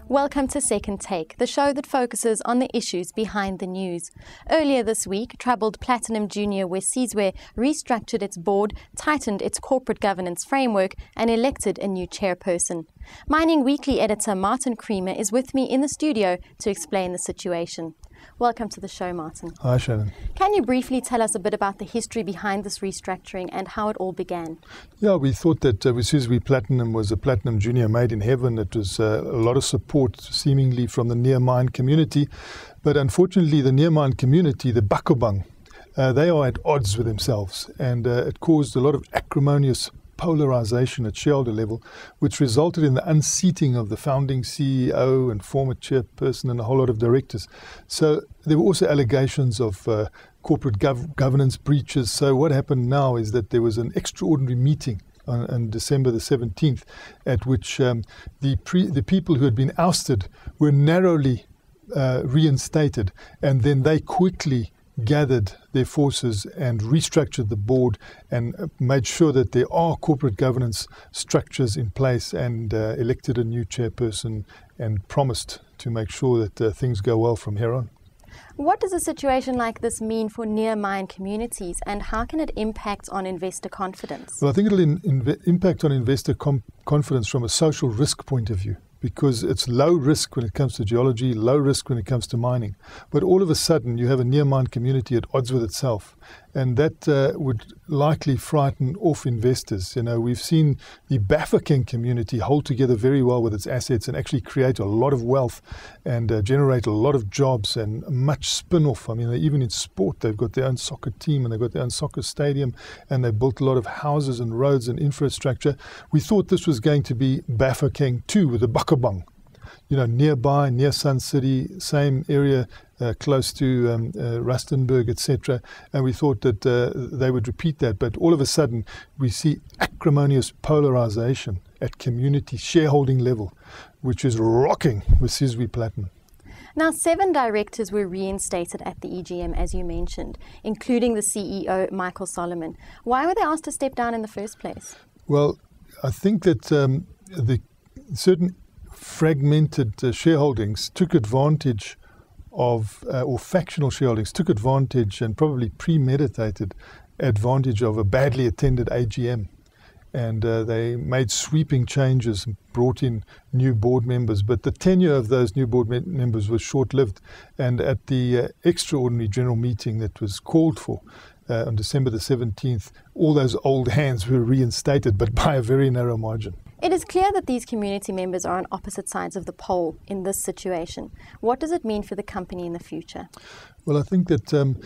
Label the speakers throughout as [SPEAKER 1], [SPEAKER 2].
[SPEAKER 1] Welcome to Second Take, the show that focuses on the issues behind the news. Earlier this week, troubled Platinum Junior Wesizwe restructured its board, tightened its corporate governance framework, and elected a new chairperson. Mining Weekly editor Martin Creamer is with me in the studio to explain the situation. Welcome to the show, Martin.
[SPEAKER 2] Hi, Shannon.
[SPEAKER 1] Can you briefly tell us a bit about the history behind this restructuring and how it all began?
[SPEAKER 2] Yeah, we thought that Wesizwe Platinum was a Platinum Junior made in heaven. It was a lot of support, seemingly, from the near mine community. But unfortunately, the near mine community, the Bakobang, they are at odds with themselves. And it caused a lot of acrimonious polarization at shareholder level, which resulted in the unseating of the founding CEO and former chairperson and a whole lot of directors. So there were also allegations of corporate governance breaches. So what happened now is that there was an extraordinary meeting on December the 17th, at which the people who had been ousted were narrowly reinstated, and then they quickly gathered their forces and restructured the board and made sure that there are corporate governance structures in place, and elected a new chairperson and promised to make sure that things go well from here on.
[SPEAKER 1] What does a situation like this mean for near mine communities, and how can it impact on investor confidence?
[SPEAKER 2] Well, I think it'll impact on investor confidence from a social risk point of view, because it's low risk when it comes to geology, low risk when it comes to mining. But all of a sudden, you have a near mine community at odds with itself. And that would likely frighten off investors. You know, we've seen the Bafokeng community hold together very well with its assets and actually create a lot of wealth and generate a lot of jobs and much spin-off. I mean, even in sport, they've got their own soccer team and they've got their own soccer stadium, and they built a lot of houses and roads and infrastructure. We thought this was going to be Bafokeng too, with the Bakobang. You know, nearby, near Sun City, same area, close to Rustenburg, etc. And we thought that they would repeat that. But all of a sudden, we see acrimonious polarization at community shareholding level, which is rocking Wesizwe Platinum.
[SPEAKER 1] Now, 7 directors were reinstated at the EGM, as you mentioned, including the CEO, Michael Solomon. Why were they asked to step down in the first place?
[SPEAKER 2] Well, I think that the certain fragmented shareholdings took advantage of, or factional shareholdings took advantage and probably premeditated advantage of a badly attended AGM. And they made sweeping changes and brought in new board members. But the tenure of those new board members was short-lived. And at the extraordinary general meeting that was called for on December the 17th, all those old hands were reinstated, but by a very narrow margin.
[SPEAKER 1] It is clear that these community members are on opposite sides of the pole in this situation. What does it mean for the company in the future?
[SPEAKER 2] Well, I think that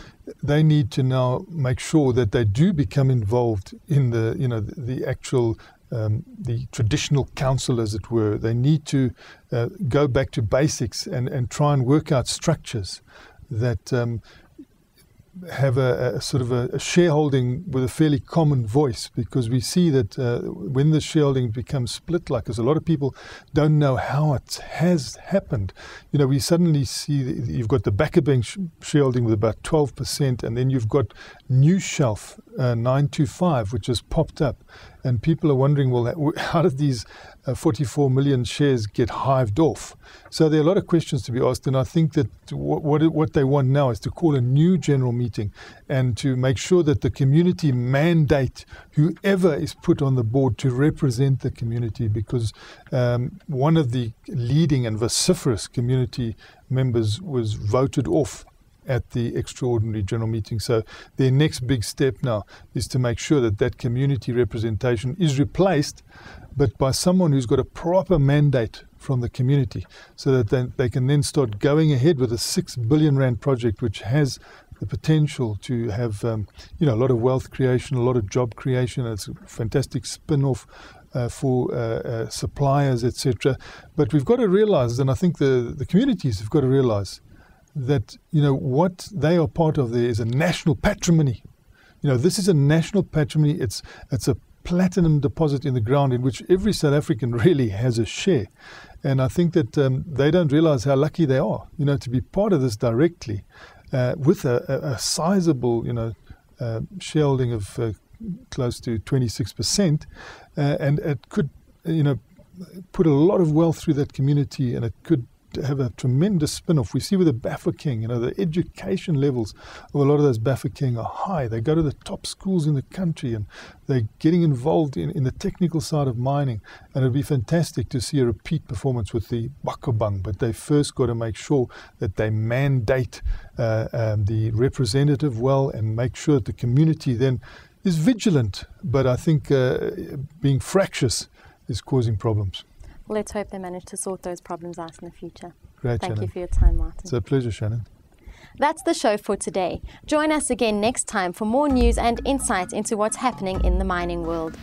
[SPEAKER 2] they need to now make sure that they do become involved in the, you know, the actual, the traditional council, as it were. They need to go back to basics and try and work out structures that have a sort of a shareholding with a fairly common voice, because we see that when the shareholding becomes split like this, a lot of people don't know how it has happened. You know, we suddenly see you've got the Bakobang shareholding with about 12%, and then you've got New Shelf 925, which has popped up, and people are wondering, well, how did these 44 million shares get hived off? So there are a lot of questions to be asked, and I think that what they want now is to call a new general meeting and to make sure that the community mandate whoever is put on the board to represent the community, because one of the leading and vociferous community members was voted off at the extraordinary general meeting. So their next big step now is to make sure that that community representation is replaced, but by someone who's got a proper mandate from the community, so that they can then start going ahead with a 6 billion rand project, which has the potential to have you know, a lot of wealth creation, a lot of job creation. It's a fantastic spin-off for suppliers, etc. But we've got to realize, and I think the communities have got to realize, that, you know, what they are part of there is a national patrimony. You know, this is a national patrimony. It's a platinum deposit in the ground in which every South African really has a share. And I think that they don't realize how lucky they are, you know, to be part of this directly with a sizable, you know, shareholding of close to 26%, and it could, put a lot of wealth through that community, and it could have a tremendous spin-off. We see with the Bafokeng, the education levels of a lot of those Bafokeng are high. They go to the top schools in the country, and they're getting involved in the technical side of mining. And it'd be fantastic to see a repeat performance with the Bakobang, but they first got to make sure that they mandate the representative well, and make sure that the community then is vigilant. But I think being fractious is causing problems.
[SPEAKER 1] Let's hope they manage to sort those problems out in the future.
[SPEAKER 2] Great,
[SPEAKER 1] Thank
[SPEAKER 2] Shannon.
[SPEAKER 1] you for your time, Martin.
[SPEAKER 2] It's a pleasure, Shannon.
[SPEAKER 1] That's the show for today. Join us again next time for more news and insight into what's happening in the mining world.